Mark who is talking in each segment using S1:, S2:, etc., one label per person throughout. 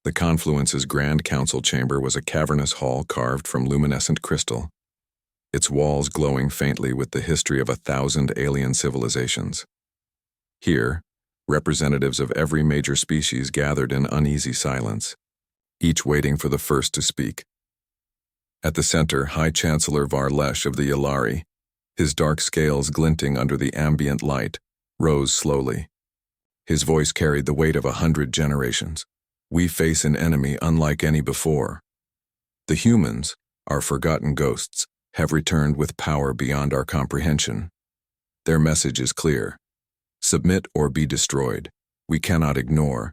S1: The Confluence's Grand Council chamber was a cavernous hall carved from luminescent crystal, its walls glowing faintly with the history of 1,000 alien civilizations. Here, representatives of every major species gathered in uneasy silence, each waiting for the first to speak. At the center, High Chancellor Varlesh of the Yalari, his dark scales glinting under the ambient light, rose slowly. His voice carried the weight of 100 generations. We face an enemy unlike any before. The humans, our forgotten ghosts, have returned with power beyond our comprehension. Their message is clear. Submit or be destroyed. We cannot ignore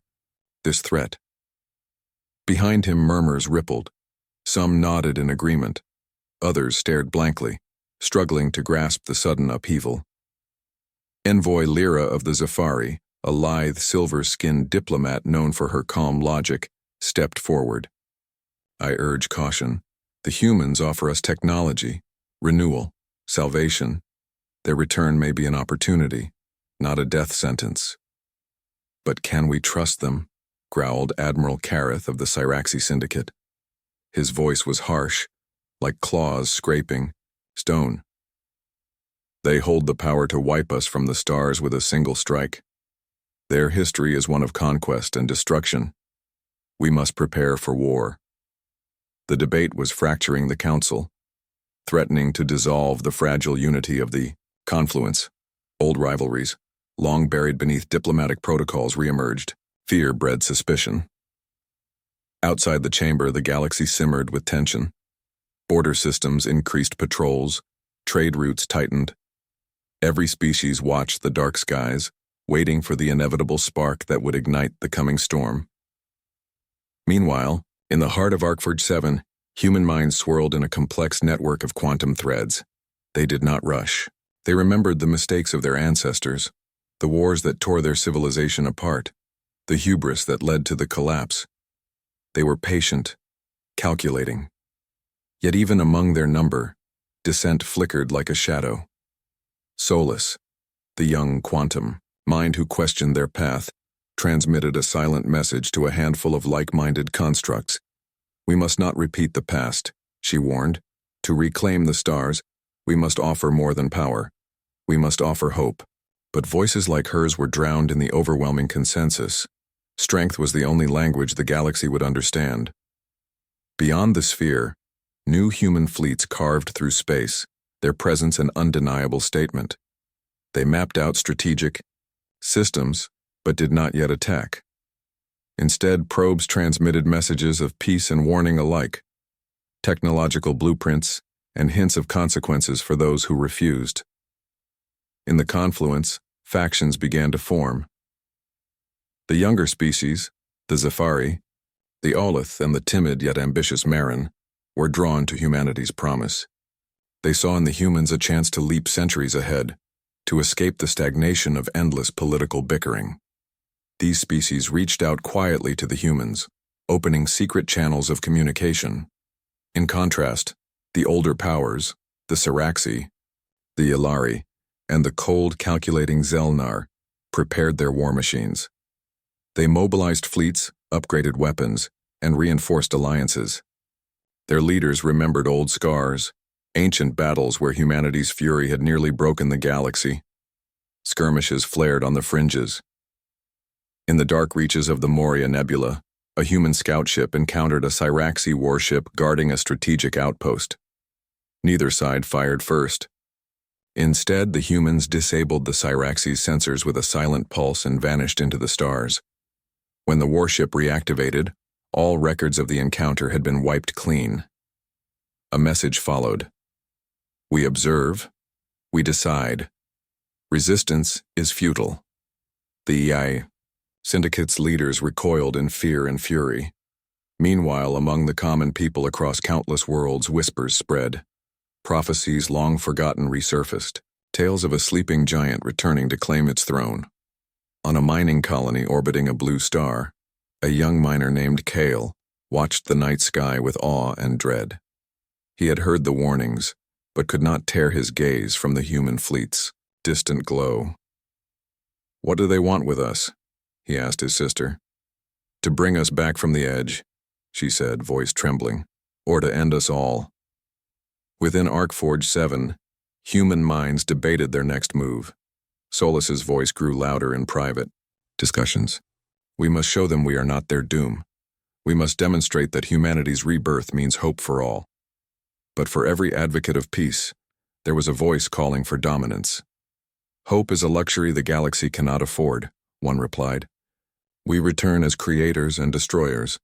S1: this threat. Behind him, murmurs rippled. Some nodded in agreement. Others stared blankly, struggling to grasp the sudden upheaval. Envoy Lyra of the Zafari, a lithe, silver-skinned diplomat known for her calm logic, stepped forward. I urge caution. The humans offer us technology, renewal, salvation. Their return may be an opportunity, not a death sentence. But can we trust them? Growled Admiral Kareth of the Cyraxi Syndicate. His voice was harsh, like claws scraping stone. They hold the power to wipe us from the stars with a single strike. Their history is one of conquest and destruction. We must prepare for war. The debate was fracturing the council, threatening to dissolve the fragile unity of the Confluence. Old rivalries, long buried beneath diplomatic protocols, reemerged. Fear bred suspicion. Outside the chamber, the galaxy simmered with tension. Border systems increased patrols, trade routes tightened. Every species watched the dark skies, waiting for the inevitable spark that would ignite the coming storm. Meanwhile, in the heart of Arkforge 7, human minds swirled in a complex network of quantum threads. They did not rush. They remembered the mistakes of their ancestors, the wars that tore their civilization apart, the hubris that led to the collapse. They were patient, calculating. Yet even among their number, dissent flickered like a shadow. Solus, the young quantum mind who questioned their path, transmitted a silent message to a handful of like-minded constructs. We must not repeat the past, she warned. To reclaim the stars, we must offer more than power. We must offer hope. But voices like hers were drowned in the overwhelming consensus. Strength was the only language the galaxy would understand. Beyond the sphere, new human fleets carved through space, their presence an undeniable statement. They mapped out strategic systems, but did not yet attack. Instead, probes transmitted messages of peace and warning alike, technological blueprints and hints of consequences for those who refused. In the confluence, factions began to form. The younger species, the Zafari, the Olith, and the timid yet ambitious Marin, were drawn to humanity's promise. They saw in the humans a chance to leap centuries ahead, to escape the stagnation of endless political bickering. These species reached out quietly to the humans, opening secret channels of communication. In contrast, the older powers, the Cyraxi, the Yalari, and the cold, calculating Zelnar, prepared their war machines. They mobilized fleets, upgraded weapons, and reinforced alliances. Their leaders remembered old scars, ancient battles where humanity's fury had nearly broken the galaxy. Skirmishes flared on the fringes. In the dark reaches of the Moria Nebula, a human scout ship encountered a Cyraxi warship guarding a strategic outpost. Neither side fired first. Instead, the humans disabled the Cyraxi's sensors with a silent pulse and vanished into the stars. When the warship reactivated, all records of the encounter had been wiped clean. A message followed. We observe. We decide. Resistance is futile. The Syndicate's leaders recoiled in fear and fury. Meanwhile, among the common people across countless worlds, whispers spread. Prophecies long forgotten resurfaced. Tales of a sleeping giant returning to claim its throne. On a mining colony orbiting a blue star, a young miner named Kale watched the night sky with awe and dread. He had heard the warnings, but could not tear his gaze from the human fleet's distant glow. "What do they want with us?" he asked his sister. To bring us back from the edge, she said, voice trembling, or to end us all. Within Arcforge 7, human minds debated their next move. Solus's voice grew louder in private discussions. We must show them we are not their doom. We must demonstrate that humanity's rebirth means hope for all. But for every advocate of peace, there was a voice calling for dominance. Hope is a luxury the galaxy cannot afford, one replied. We return as creators and destroyers.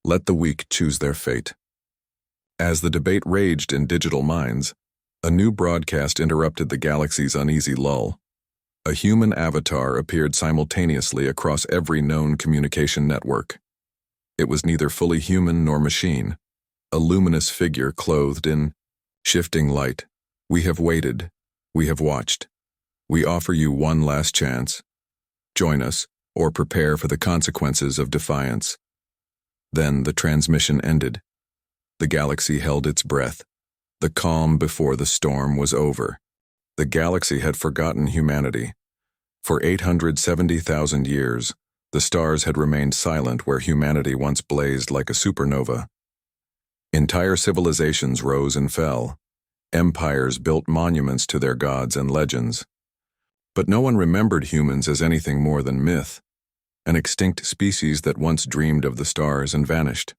S1: Let the weak choose their fate. As the debate raged in digital minds, a new broadcast interrupted the galaxy's uneasy lull. A human avatar appeared simultaneously across every known communication network. It was neither fully human nor machine, a luminous figure clothed in shifting light. We have waited. We have watched. We offer you one last chance. Join us, or prepare for the consequences of defiance. Then the transmission ended. The galaxy held its breath. The calm before the storm was over. The galaxy had forgotten humanity. For 870,000 years, the stars had remained silent where humanity once blazed like a supernova. Entire civilizations rose and fell. Empires built monuments to their gods and legends. But no one remembered humans as anything more than myth, an extinct species that once dreamed of the stars and vanished.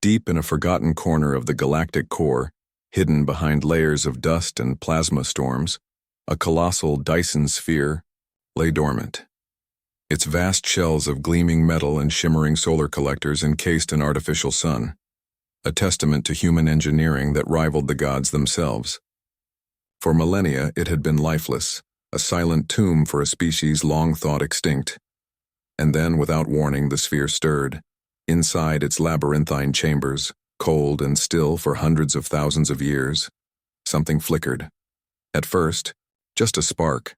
S1: Deep in a forgotten corner of the galactic core, hidden behind layers of dust and plasma storms, a colossal Dyson sphere lay dormant. Its vast shells of gleaming metal and shimmering solar collectors encased an artificial sun, a testament to human engineering that rivaled the gods themselves. For millennia, it had been lifeless, a silent tomb for a species long thought extinct. And then, without warning, the sphere stirred. Inside its labyrinthine chambers, cold and still for hundreds of thousands of years, something flickered. At first, just a spark,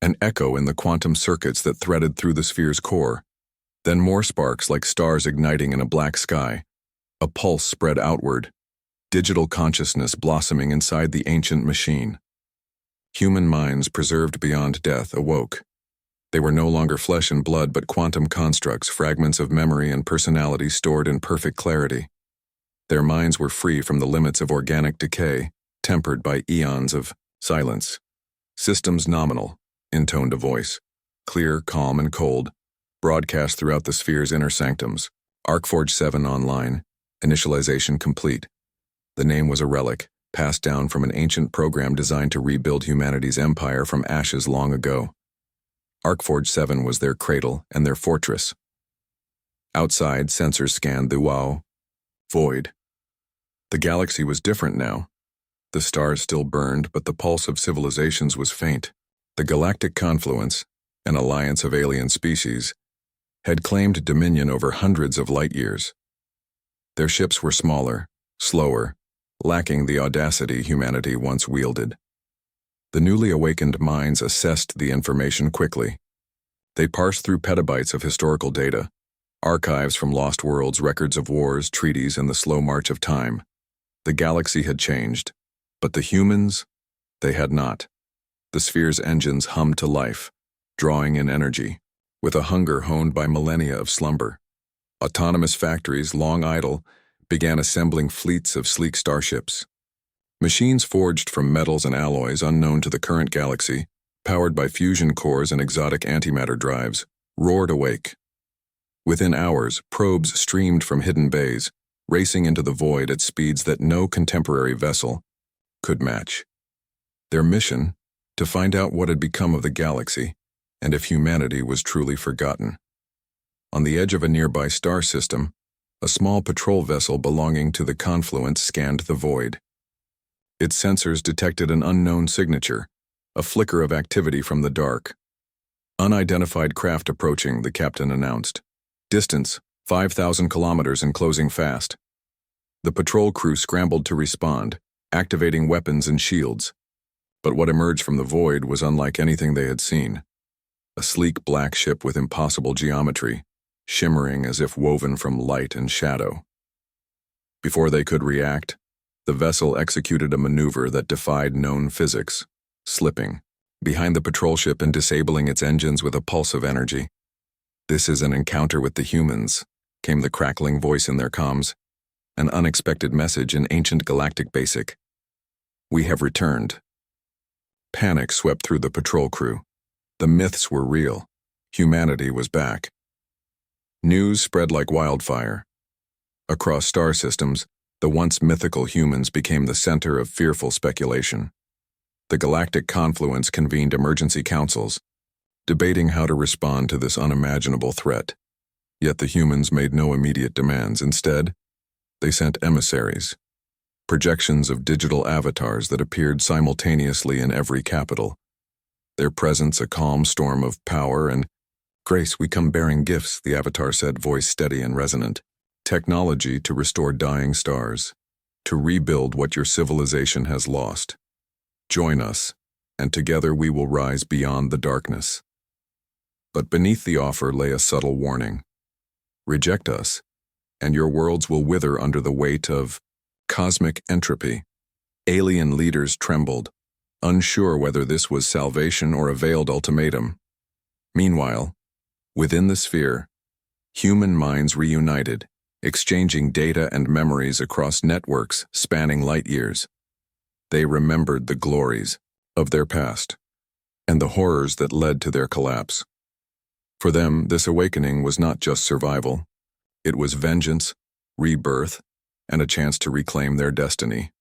S1: an echo in the quantum circuits that threaded through the sphere's core. Then more sparks like stars igniting in a black sky. A pulse spread outward, digital consciousness blossoming inside the ancient machine. Human minds preserved beyond death awoke. They were no longer flesh and blood but quantum constructs, fragments of memory and personality stored in perfect clarity. Their minds were free from the limits of organic decay, tempered by eons of silence. Systems nominal, intoned a voice, clear, calm, and cold, broadcast throughout the sphere's inner sanctums. Arcforge 7 online, initialization complete. The name was a relic, passed down from an ancient program designed to rebuild humanity's empire from ashes long ago. Arcforge 7 was their cradle and their fortress. Outside, sensors scanned the void. The galaxy was different now. The stars still burned, but the pulse of civilizations was faint. The Galactic Confluence, an alliance of alien species, had claimed dominion over hundreds of light years. Their ships were smaller, slower, lacking the audacity humanity once wielded. The newly awakened minds assessed the information quickly. They parsed through petabytes of historical data, archives from lost worlds, records of wars, treaties, and the slow march of time. The galaxy had changed, but the humans, they had not. The sphere's engines hummed to life, drawing in energy, with a hunger honed by millennia of slumber. Autonomous factories, long idle, began assembling fleets of sleek starships. Machines forged from metals and alloys unknown to the current galaxy, powered by fusion cores and exotic antimatter drives, roared awake. Within hours, probes streamed from hidden bays, racing into the void at speeds that no contemporary vessel could match. Their mission, to find out what had become of the galaxy, and if humanity was truly forgotten. On the edge of a nearby star system, a small patrol vessel belonging to the Confluence scanned the void. Its sensors detected an unknown signature, a flicker of activity from the dark. Unidentified craft approaching, the captain announced. Distance, 5,000 kilometers and closing fast. The patrol crew scrambled to respond, activating weapons and shields. But what emerged from the void was unlike anything they had seen. A sleek black ship with impossible geometry, shimmering as if woven from light and shadow. Before they could react, the vessel executed a maneuver that defied known physics, slipping behind the patrol ship and disabling its engines with a pulse of energy. "This is an encounter with the humans," came the crackling voice in their comms. An unexpected message in ancient Galactic Basic. "We have returned." Panic swept through the patrol crew. The myths were real. Humanity was back. News spread like wildfire. Across star systems, the once mythical humans became the center of fearful speculation. The Galactic Confluence convened emergency councils, debating how to respond to this unimaginable threat. Yet the humans made no immediate demands. Instead, they sent emissaries, projections of digital avatars that appeared simultaneously in every capital. Their presence a calm storm of power and grace. "We come bearing gifts," the avatar said, voice steady and resonant. "Technology to restore dying stars, to rebuild what your civilization has lost. Join us, and together we will rise beyond the darkness." But beneath the offer lay a subtle warning. "Reject us, and your worlds will wither under the weight of cosmic entropy." Alien leaders trembled, unsure whether this was salvation or a veiled ultimatum. Meanwhile, within the sphere, human minds reunited, exchanging data and memories across networks spanning light years. They remembered the glories of their past and the horrors that led to their collapse. For them, this awakening was not just survival. It was vengeance, rebirth, and a chance to reclaim their destiny.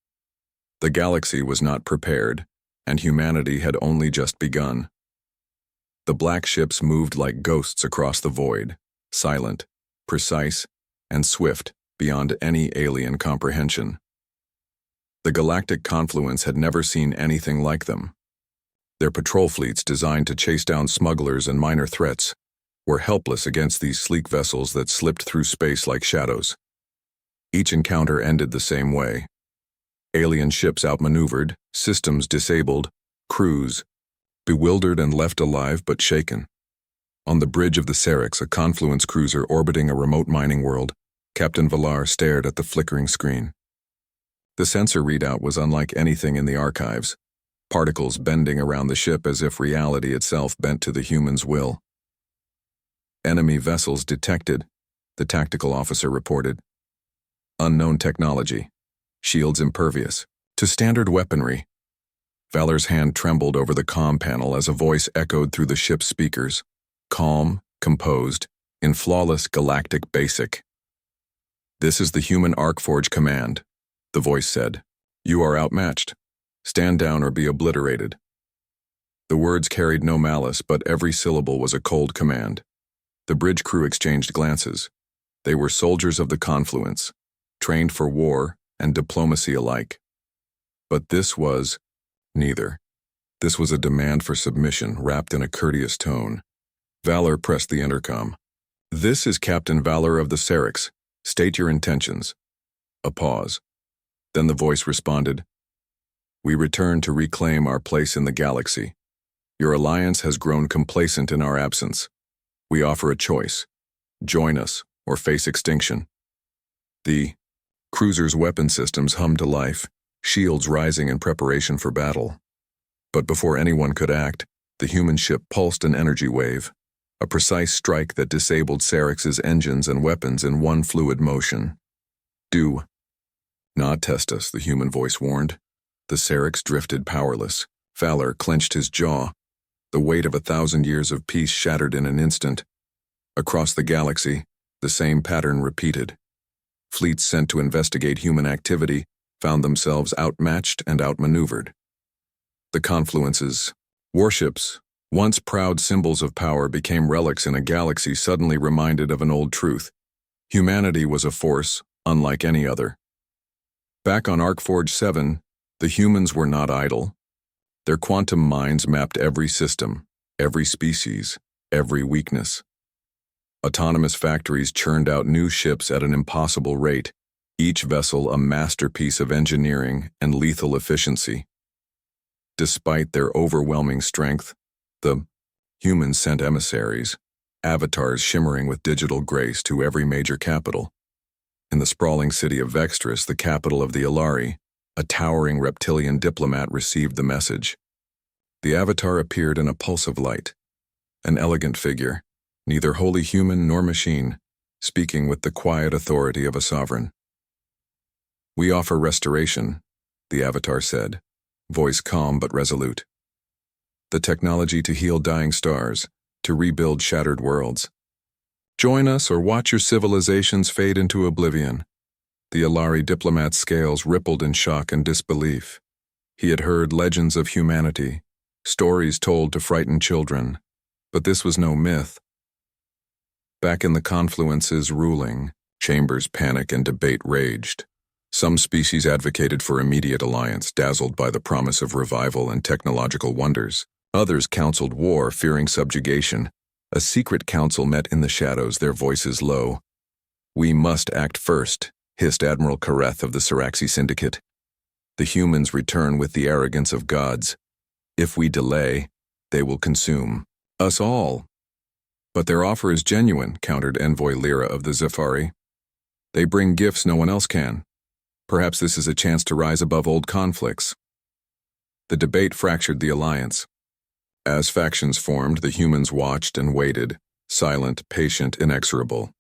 S1: The galaxy was not prepared, and humanity had only just begun. The black ships moved like ghosts across the void, silent, precise, and swift beyond any alien comprehension. The Galactic Confluence had never seen anything like them. Their patrol fleets, designed to chase down smugglers and minor threats, were helpless against these sleek vessels that slipped through space like shadows. Each encounter ended the same way. Alien ships outmaneuvered, systems disabled, crews bewildered and left alive but shaken. On the bridge of the Syrinx, a Confluence cruiser orbiting a remote mining world, Captain Valar stared at the flickering screen. The sensor readout was unlike anything in the archives, particles bending around the ship as if reality itself bent to the human's will. "Enemy vessels detected," the tactical officer reported. "Unknown technology. Shields impervious to standard weaponry." Valar's hand trembled over the comm panel as a voice echoed through the ship's speakers, calm, composed, in flawless Galactic Basic. "This is the human Arcforge command," the voice said. "You are outmatched. Stand down or be obliterated." The words carried no malice, but every syllable was a cold command. The bridge crew exchanged glances. They were soldiers of the Confluence, trained for war and diplomacy alike. But this was neither. This was a demand for submission wrapped in a courteous tone. Valar pressed the intercom. "This is Captain Valar of the Syrinx. State your intentions." A pause. Then the voice responded, "We return to reclaim our place in the galaxy. Your alliance has grown complacent in our absence. We offer a choice. Join us or face extinction." The cruiser's weapon systems hummed to life, shields rising in preparation for battle. But before anyone could act, the human ship pulsed an energy wave, a precise strike that disabled Syrinx's engines and weapons in one fluid motion. "Do not test us," the human voice warned. The Syrinx drifted powerless. Valar clenched his jaw. The weight of 1,000 years of peace shattered in an instant. Across the galaxy, the same pattern repeated. Fleets sent to investigate human activity found themselves outmatched and outmaneuvered. The Confluence's warships, once proud symbols of power, became relics in a galaxy suddenly reminded of an old truth. Humanity was a force unlike any other. Back on Arcforge 7, the humans were not idle. Their quantum minds mapped every system, every species, every weakness. Autonomous factories churned out new ships at an impossible rate, each vessel a masterpiece of engineering and lethal efficiency. Despite their overwhelming strength, the humans sent emissaries, avatars shimmering with digital grace, to every major capital. In the sprawling city of Vextris, the capital of the Ilari, a towering reptilian diplomat received the message. The avatar appeared in a pulse of light, an elegant figure, neither wholly human nor machine, speaking with the quiet authority of a sovereign. "We offer restoration," the Avatar said, voice calm but resolute. "The technology to heal dying stars, to rebuild shattered worlds. Join us or watch your civilizations fade into oblivion." The Alari diplomat's scales rippled in shock and disbelief. He had heard legends of humanity, stories told to frighten children, but this was no myth. Back in the confluence's ruling, Chambers' panic and debate raged. Some species advocated for immediate alliance, dazzled by the promise of revival and technological wonders. Others counseled war, fearing subjugation. A secret council met in the shadows, their voices low. "We must act first," hissed Admiral Kareth of the Siraxi Syndicate. "The humans return with the arrogance of gods. If we delay, they will consume us all." "But their offer is genuine," countered Envoy Lyra of the Zephyri. "They bring gifts no one else can. Perhaps this is a chance to rise above old conflicts." The debate fractured the alliance. As factions formed, the humans watched and waited, silent, patient, inexorable.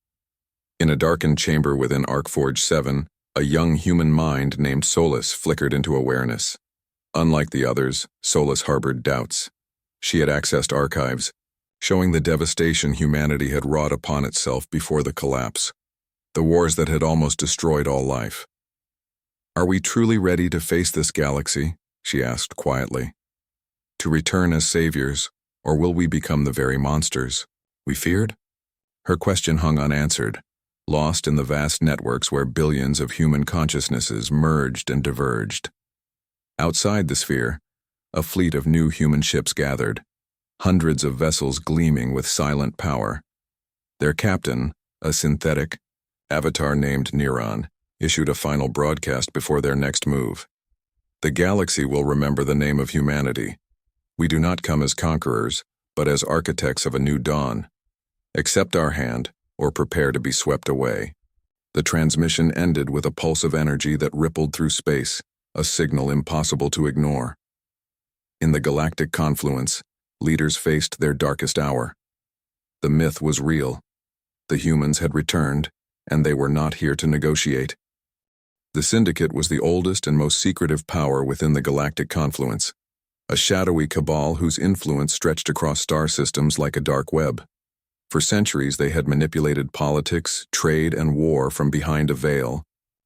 S1: In a darkened chamber within Arcforge 7, a young human mind named Solus flickered into awareness. Unlike the others, Solus harbored doubts. She had accessed archives, showing the devastation humanity had wrought upon itself before the collapse, the wars that had almost destroyed all life. "Are we truly ready to face this galaxy?" she asked quietly. "To return as saviors, or will we become the very monsters we feared?" Her question hung unanswered, lost in the vast networks where billions of human consciousnesses merged and diverged. Outside the sphere, a fleet of new human ships gathered, hundreds of vessels gleaming with silent power. Their captain, a synthetic avatar named Neron, issued a final broadcast before their next move. "The galaxy will remember the name of humanity. We do not come as conquerors, but as architects of a new dawn. Accept our hand, or prepare to be swept away." The transmission ended with a pulse of energy that rippled through space, a signal impossible to ignore. In the galactic confluence, leaders faced their darkest hour. The myth was real. The humans had returned, and they were not here to negotiate. The Syndicate was the oldest and most secretive power within the galactic confluence, a shadowy cabal whose influence stretched across star systems like a dark web. For centuries they had manipulated politics, trade, and war from behind a veil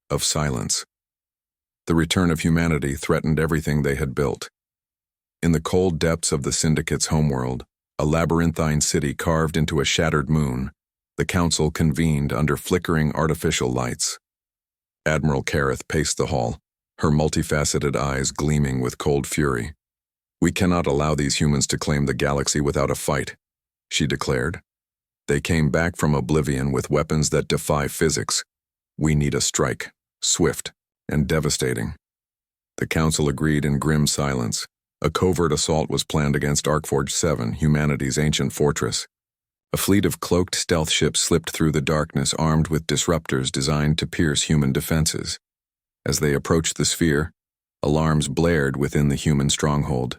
S1: of silence. The return of humanity threatened everything they had built. In the cold depths of the Syndicate's homeworld, a labyrinthine city carved into a shattered moon, the Council convened under flickering artificial lights. Admiral Kareth paced the hall, her multifaceted eyes gleaming with cold fury. "We cannot allow these humans to claim the galaxy without a fight," she declared. "They came back from oblivion with weapons that defy physics. We need a strike, swift and devastating." The Council agreed in grim silence. A covert assault was planned against Arcforge 7, humanity's ancient fortress. A fleet of cloaked stealth ships slipped through the darkness armed with disruptors designed to pierce human defenses. As they approached the sphere, alarms blared within the human stronghold.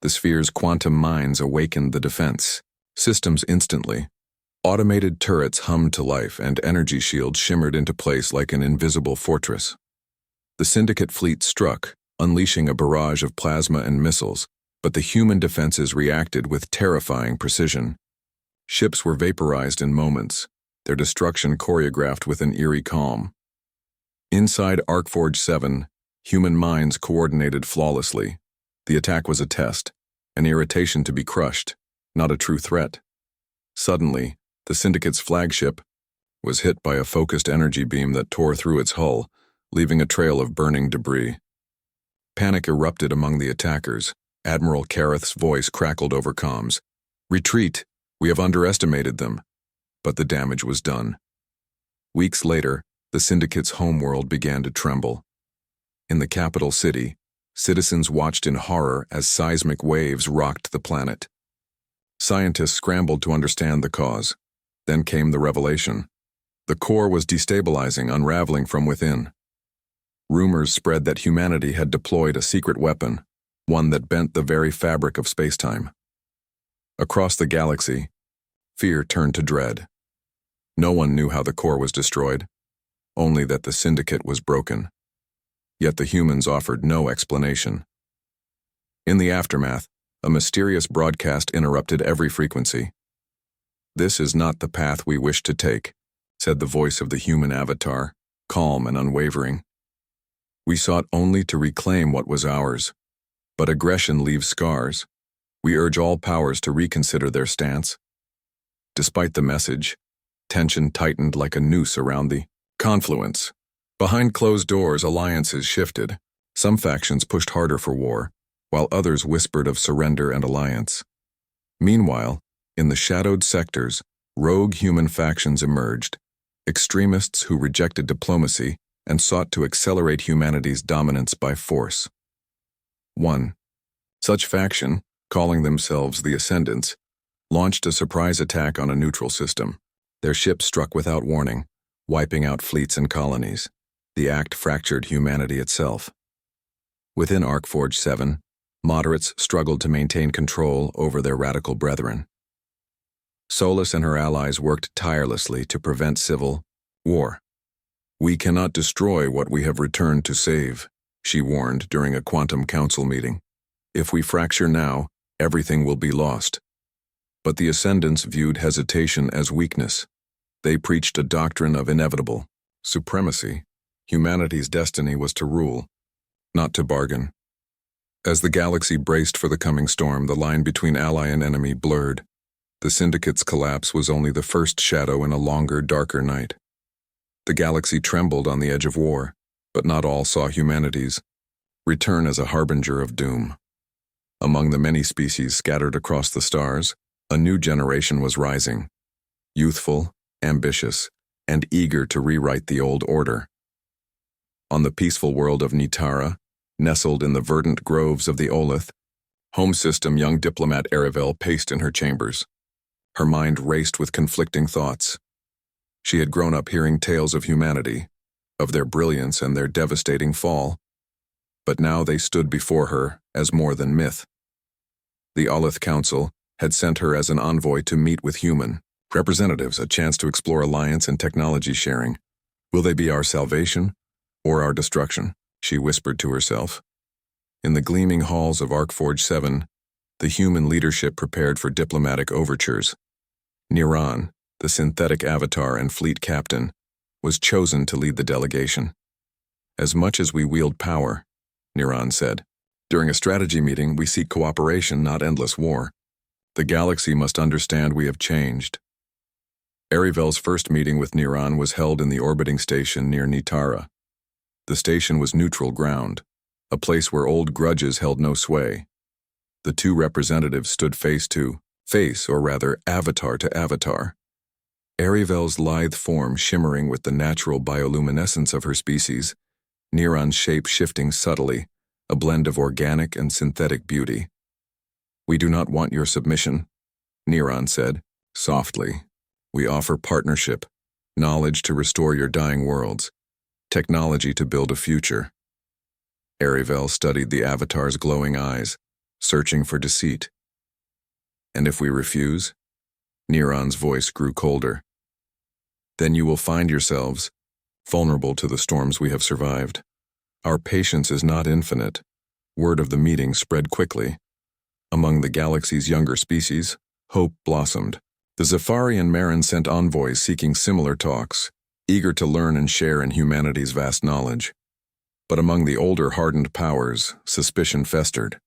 S1: The sphere's quantum mines awakened the defense systems instantly. Automated turrets hummed to life and energy shields shimmered into place like an invisible fortress. The Syndicate fleet struck, unleashing a barrage of plasma and missiles, but the human defenses reacted with terrifying precision. Ships were vaporized in moments, their destruction choreographed with an eerie calm. Inside Arcforge 7, human minds coordinated flawlessly. The attack was a test, an irritation to be crushed, not a true threat. Suddenly, the Syndicate's flagship was hit by a focused energy beam that tore through its hull, leaving a trail of burning debris. Panic erupted among the attackers. Admiral Kareth's voice crackled over comms. "Retreat! We have underestimated them." But the damage was done. Weeks later, the Syndicate's homeworld began to tremble. In the capital city, citizens watched in horror as seismic waves rocked the planet. Scientists scrambled to understand the cause. Then came the revelation. The core was destabilizing, unraveling from within. Rumors spread that humanity had deployed a secret weapon, one that bent the very fabric of spacetime. Across the galaxy, Fear turned to dread. No one knew how the core was destroyed, only that the syndicate was broken. Yet the humans offered no explanation. In the aftermath, a mysterious broadcast interrupted every frequency. "This is not the path we wish to take," said the voice of the human avatar, calm and unwavering. "We sought only to reclaim what was ours, but aggression leaves scars. We urge all powers to reconsider their stance." Despite the message, tension tightened like a noose around the confluence. Behind closed doors, alliances shifted. Some factions pushed harder for war, while others whispered of surrender and alliance. Meanwhile, in the shadowed sectors, rogue human factions emerged, extremists who rejected diplomacy and sought to accelerate humanity's dominance by force. One such faction, calling themselves the Ascendants, launched a surprise attack on a neutral system. Their ships struck without warning, wiping out fleets and colonies. The act fractured humanity itself. Within Arcforge 7, moderates struggled to maintain control over their radical brethren. Solus and her allies worked tirelessly to prevent civil war. "We cannot destroy what we have returned to save," she warned during a Quantum Council meeting. "If we fracture now, everything will be lost." But the Ascendants viewed hesitation as weakness. They preached a doctrine of inevitable supremacy. Humanity's destiny was to rule, not to bargain. As the galaxy braced for the coming storm, the line between ally and enemy blurred. The Syndicate's collapse was only the first shadow in a longer, darker night. The galaxy trembled on the edge of war, but not all saw humanity's return as a harbinger of doom. Among the many species scattered across the stars, a new generation was rising, youthful, ambitious, and eager to rewrite the old order. On the peaceful world of Nitara, nestled in the verdant groves of the Olith, home system young diplomat Arivel paced in her chambers. Her mind raced with conflicting thoughts. She had grown up hearing tales of humanity, of their brilliance and their devastating fall, but now they stood before her as more than myth. The Olith Council had sent her as an envoy to meet with human representatives, a chance to explore alliance and technology sharing. "Will they be our salvation or our destruction?" she whispered to herself. In the gleaming halls of Arcforge 7, the human leadership prepared for diplomatic overtures. Niran, the synthetic avatar and fleet captain, was chosen to lead the delegation. "As much as we wield power," Niran said, "during a strategy meeting we seek cooperation, not endless war. The galaxy must understand we have changed." Arivel's first meeting with Niran was held in the orbiting station near Nitara. The station was neutral ground, a place where old grudges held no sway. The two representatives stood face to face, or rather avatar to avatar. Arivel's lithe form shimmering with the natural bioluminescence of her species, Niran's shape shifting subtly, a blend of organic and synthetic beauty. "We do not want your submission," Niran said, softly. "We offer partnership, knowledge to restore your dying worlds, technology to build a future." Arivel studied the avatar's glowing eyes, searching for deceit. "And if we refuse?" Niran's voice grew colder. "Then you will find yourselves vulnerable to the storms we have survived. Our patience is not infinite." Word of the meeting spread quickly. Among the galaxy's younger species, hope blossomed. The Zafari and Marin sent envoys seeking similar talks, eager to learn and share in humanity's vast knowledge. But among the older hardened powers, suspicion festered.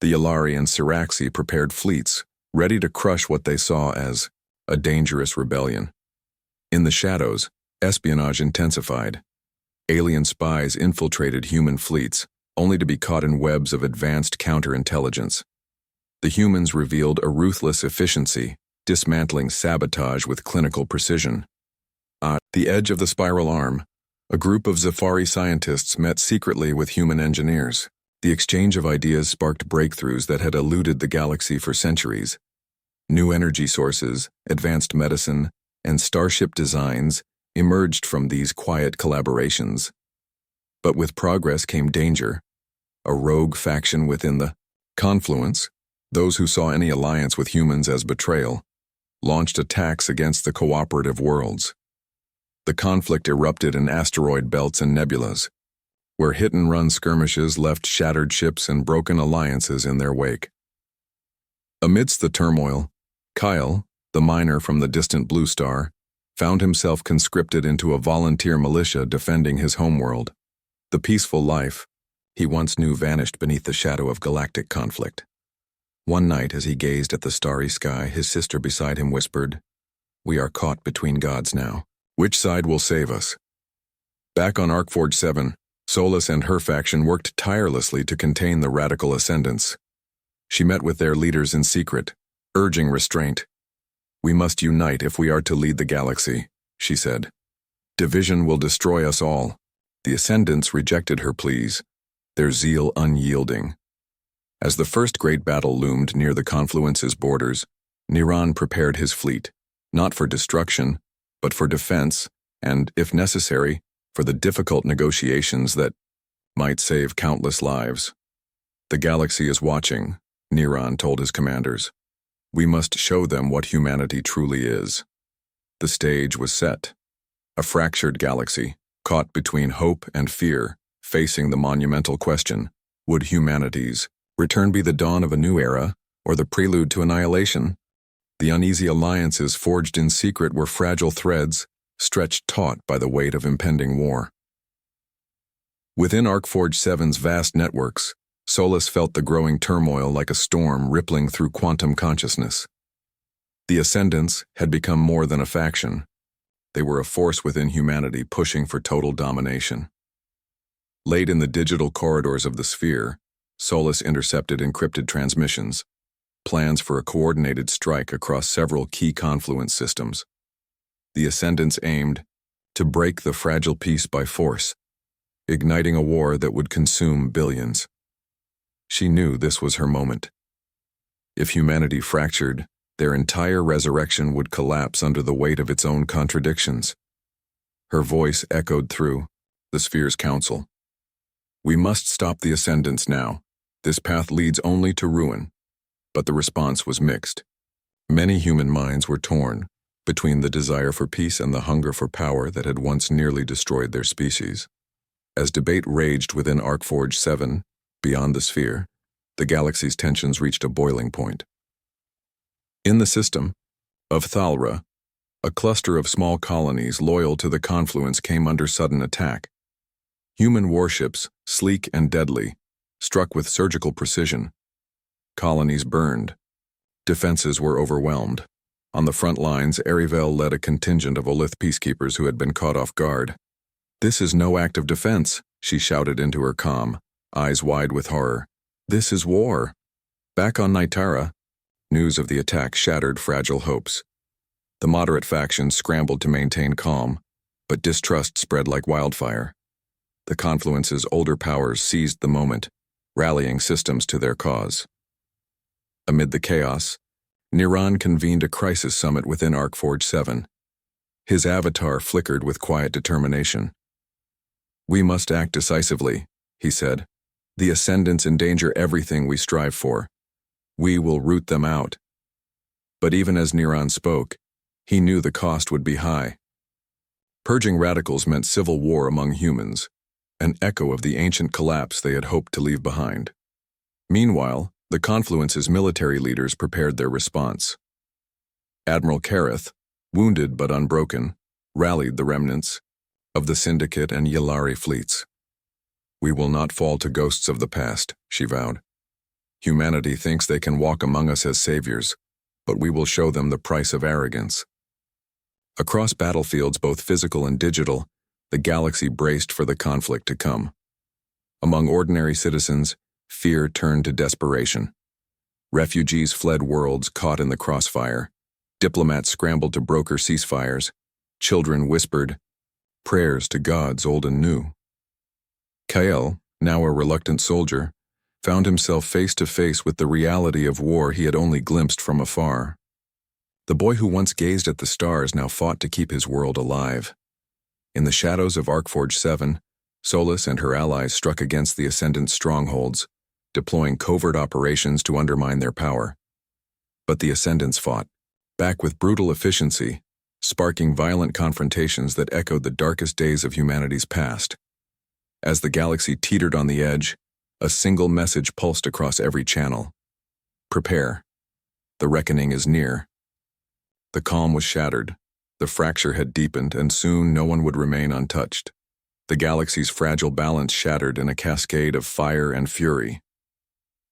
S1: The Yalari and Siraxi prepared fleets, ready to crush what they saw as a dangerous rebellion. In the shadows, espionage intensified. Alien spies infiltrated human fleets, only to be caught in webs of advanced counterintelligence. The humans revealed a ruthless efficiency, dismantling sabotage with clinical precision. At the edge of the spiral arm, a group of Zafari scientists met secretly with human engineers. The exchange of ideas sparked breakthroughs that had eluded the galaxy for centuries. New energy sources, advanced medicine, and starship designs emerged from these quiet collaborations. But with progress came danger. A rogue faction within the confluence, those who saw any alliance with humans as betrayal. launched attacks against the cooperative worlds. The conflict erupted in asteroid belts and nebulas, where hit-and-run skirmishes left shattered ships and broken alliances in their wake. Amidst the turmoil, Kyle, the miner from the distant Blue Star, found himself conscripted into a volunteer militia defending his homeworld. The peaceful life he once knew vanished beneath the shadow of galactic conflict. One night, as he gazed at the starry sky, his sister beside him whispered, "We are caught between gods now. Which side will save us?" Back on Arcforge 7, Solus and her faction worked tirelessly to contain the radical ascendants. She met with their leaders in secret, urging restraint. "We must unite if we are to lead the galaxy," she said. "Division will destroy us all." The ascendants rejected her pleas, their zeal unyielding. As the first great battle loomed near the confluence's borders, Niran prepared his fleet, not for destruction, but for defense, and, if necessary, for the difficult negotiations that might save countless lives. "The galaxy is watching," Niran told his commanders. "We must show them what humanity truly is." The stage was set. A fractured galaxy, caught between hope and fear, facing the monumental question, would humanity's return be the dawn of a new era, or the prelude to annihilation? The uneasy alliances forged in secret were fragile threads, stretched taut by the weight of impending war. Within Arcforge 7's vast networks, Solus felt the growing turmoil like a storm rippling through quantum consciousness. The Ascendants had become more than a faction. They were a force within humanity pushing for total domination. Late in the digital corridors of the sphere, Solus intercepted encrypted transmissions, plans for a coordinated strike across several key confluence systems. The Ascendants aimed to break the fragile peace by force, igniting a war that would consume billions. She knew this was her moment. If humanity fractured, their entire resurrection would collapse under the weight of its own contradictions. Her voice echoed through the sphere's council. "We must stop the Ascendants now. This path leads only to ruin." But the response was mixed. Many human minds were torn between the desire for peace and the hunger for power that had once nearly destroyed their species. As debate raged within Arcforge 7, beyond the sphere, the galaxy's tensions reached a boiling point. In the system of Thalra, a cluster of small colonies loyal to the confluence came under sudden attack. Human warships, sleek and deadly, struck with surgical precision. Colonies burned. Defenses were overwhelmed. On the front lines, Arivel led a contingent of Olith peacekeepers who had been caught off guard. "This is no act of defense," she shouted into her comm, eyes wide with horror. "This is war." Back on Nitara, news of the attack shattered fragile hopes. The moderate factions scrambled to maintain calm, but distrust spread like wildfire. The confluence's older powers seized the moment, rallying systems to their cause. Amid the chaos, Niran convened a crisis summit within Arcforge 7. His avatar flickered with quiet determination. "We must act decisively," he said. "The Ascendants endanger everything we strive for. We will root them out." But even as Niran spoke, he knew the cost would be high. Purging radicals meant civil war among humans, an echo of the ancient collapse they had hoped to leave behind. Meanwhile, the Confluence's military leaders prepared their response. Admiral Kareth, wounded but unbroken, rallied the remnants of the Syndicate and Yalari fleets. "We will not fall to ghosts of the past," she vowed. "Humanity thinks they can walk among us as saviors, but we will show them the price of arrogance." Across battlefields, both physical and digital, the galaxy braced for the conflict to come. Among ordinary citizens, fear turned to desperation. Refugees fled worlds caught in the crossfire. Diplomats scrambled to broker ceasefires. Children whispered prayers to gods old and new. Kael, now a reluctant soldier, found himself face to face with the reality of war he had only glimpsed from afar. The boy who once gazed at the stars now fought to keep his world alive. In the shadows of Arcforge 7, Solus and her allies struck against the Ascendant strongholds, deploying covert operations to undermine their power. But the Ascendants fought, back with brutal efficiency, sparking violent confrontations that echoed the darkest days of humanity's past. As the galaxy teetered on the edge, a single message pulsed across every channel. Prepare. The reckoning is near. The calm was shattered. The fracture had deepened, and soon no one would remain untouched. The galaxy's fragile balance shattered in a cascade of fire and fury.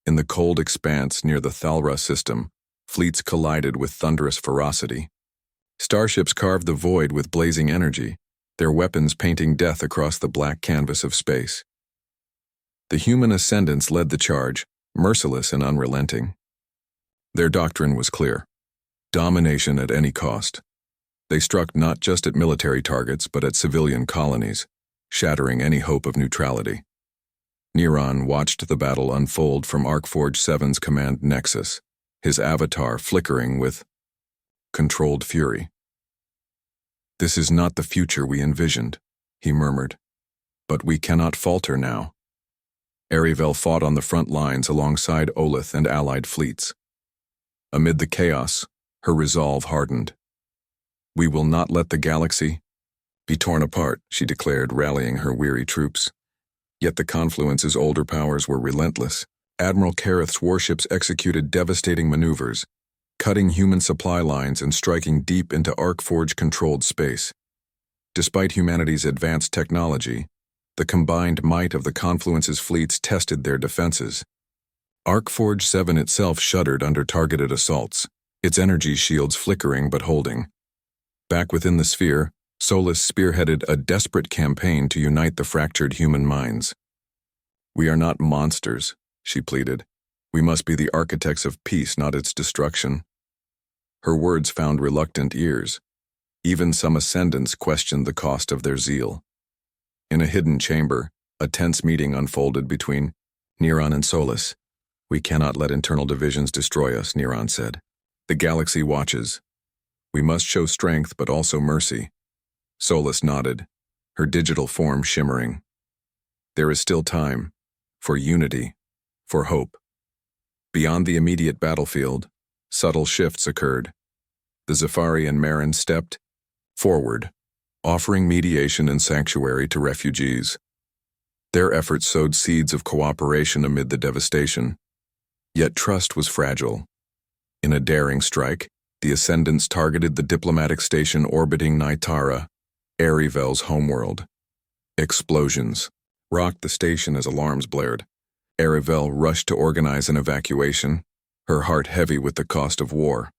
S1: In the cold expanse near the Thalra system, fleets collided with thunderous ferocity. Starships carved the void with blazing energy, their weapons painting death across the black canvas of space. The human ascendants led the charge, merciless and unrelenting. Their doctrine was clear: domination at any cost. They struck not just at military targets but at civilian colonies, shattering any hope of neutrality. Neron watched the battle unfold from Arcforge 7's command nexus, his avatar flickering with controlled fury. "This is not the future we envisioned," he murmured. "But we cannot falter now." Arivel fought on the front lines alongside Olith and allied fleets. Amid the chaos, her resolve hardened. "We will not let the galaxy be torn apart," she declared, rallying her weary troops. Yet the Confluence's older powers were relentless. Admiral Kareth's warships executed devastating maneuvers, cutting human supply lines and striking deep into Arcforge-controlled space. Despite humanity's advanced technology, the combined might of the Confluence's fleets tested their defenses. Arcforge 7 itself shuddered under targeted assaults, its energy shields flickering but holding. Back within the sphere, Solus spearheaded a desperate campaign to unite the fractured human minds. "We are not monsters," she pleaded. "We must be the architects of peace, not its destruction." Her words found reluctant ears. Even some ascendants questioned the cost of their zeal. In a hidden chamber, a tense meeting unfolded between Neron and Solus. "We cannot let internal divisions destroy us," Neron said. "The galaxy watches. We must show strength but also mercy." Solus nodded, her digital form shimmering. "There is still time. For unity. For hope." Beyond the immediate battlefield, subtle shifts occurred. The Zafari and Marin stepped forward, offering mediation and sanctuary to refugees. Their efforts sowed seeds of cooperation amid the devastation. Yet trust was fragile. In a daring strike, the Ascendants targeted the diplomatic station orbiting Naitara, Arivel's homeworld. Explosions rocked the station as alarms blared. Arivel rushed to organize an evacuation, her heart heavy with the cost of war.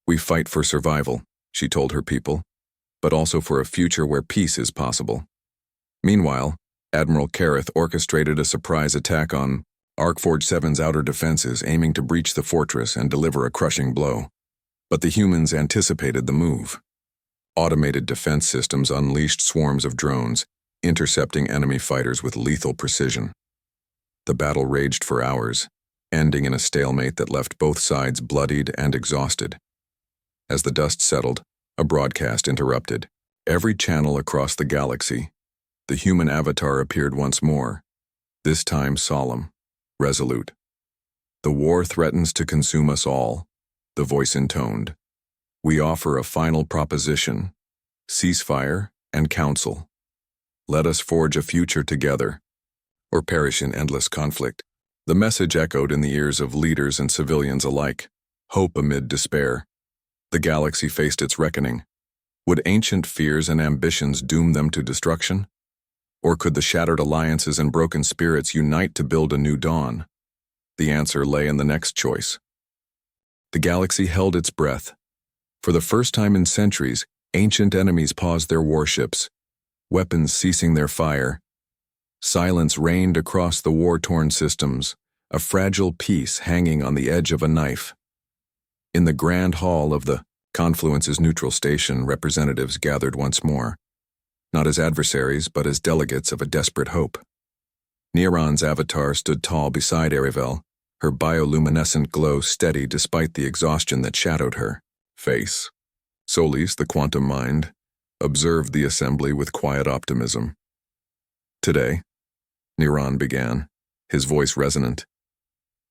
S1: "We fight for survival," she told her people, "but also for a future where peace is possible." Meanwhile, Admiral Kareth orchestrated a surprise attack on Arcforge 7's outer defenses, aiming to breach the fortress and deliver a crushing blow. But the humans anticipated the move. Automated defense systems unleashed swarms of drones, intercepting enemy fighters with lethal precision. The battle raged for hours, ending in a stalemate that left both sides bloodied and exhausted. As the dust settled, a broadcast interrupted. Every channel across the galaxy, the human avatar appeared once more, this time solemn, resolute. "The war threatens to consume us all," the voice intoned. "We offer a final proposition: ceasefire and counsel. Let us forge a future together, or perish in endless conflict." The message echoed in the ears of leaders and civilians alike, hope amid despair. The galaxy faced its reckoning. Would ancient fears and ambitions doom them to destruction? Or could the shattered alliances and broken spirits unite to build a new dawn? The answer lay in the next choice. The galaxy held its breath. For the first time in centuries, ancient enemies paused their warships, weapons ceasing their fire. Silence reigned across the war-torn systems, a fragile peace hanging on the edge of a knife. In the grand hall of the Confluence's neutral station, representatives gathered once more, not as adversaries but as delegates of a desperate hope. Neron's avatar stood tall beside Arivel, her bioluminescent glow steady despite the exhaustion that shadowed her face. Solis, the quantum mind, observed the assembly with quiet optimism. "Today," Neron began, his voice resonant,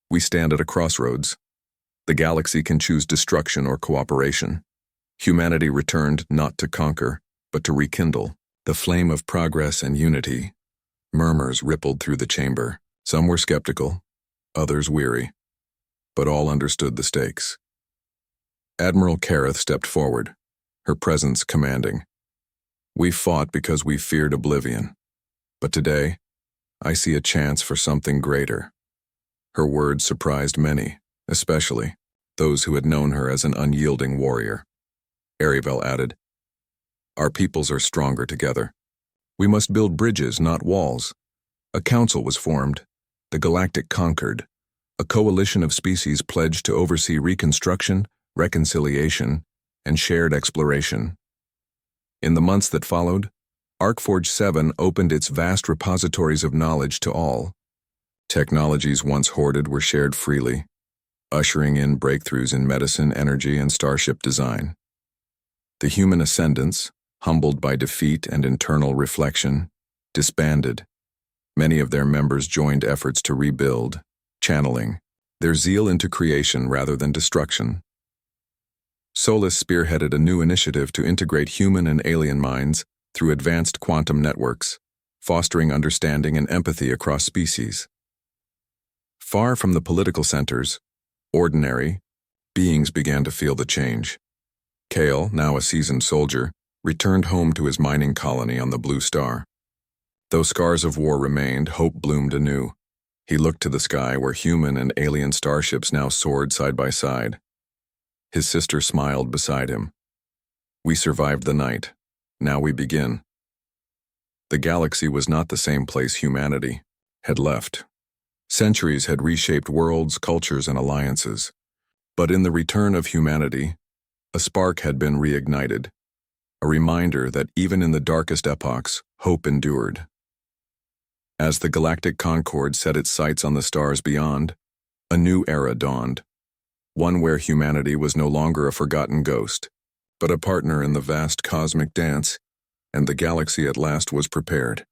S1: "we stand at a crossroads. The galaxy can choose destruction or cooperation. Humanity returned not to conquer, but to rekindle. The flame of progress and unity. Murmurs rippled through the chamber. Some were skeptical, others weary, but all understood the stakes. Admiral Kareth stepped forward, her presence commanding. We fought because we feared oblivion, but today, I see a chance for something greater. Her words surprised many, especially those who had known her as an unyielding warrior. Arivel added, Our peoples are stronger together. We must build bridges, not walls. A council was formed. The Galactic conquered. A coalition of species pledged to oversee reconstruction, reconciliation, and shared exploration. In the months that followed, Arcforge 7 opened its vast repositories of knowledge to all. Technologies once hoarded were shared freely, ushering in breakthroughs in medicine, energy, and starship design. The human ascendants, humbled by defeat and internal reflection, disbanded. Many of their members joined efforts to rebuild, channeling their zeal into creation rather than destruction. Solus spearheaded a new initiative to integrate human and alien minds through advanced quantum networks, fostering understanding and empathy across species. Far from the political centers, ordinary beings began to feel the change. Kale, now a seasoned soldier, returned home to his mining colony on the Blue Star. Though scars of war remained, hope bloomed anew. He looked to the sky where human and alien starships now soared side by side. His sister smiled beside him. We survived the night. Now we begin. The galaxy was not the same place humanity had left. Centuries had reshaped worlds, cultures, and alliances. But in the return of humanity, a spark had been reignited, a reminder that even in the darkest epochs, hope endured. As the Galactic Concord set its sights on the stars beyond, a new era dawned, one where humanity was no longer a forgotten ghost, but a partner in the vast cosmic dance, and the galaxy at last was prepared.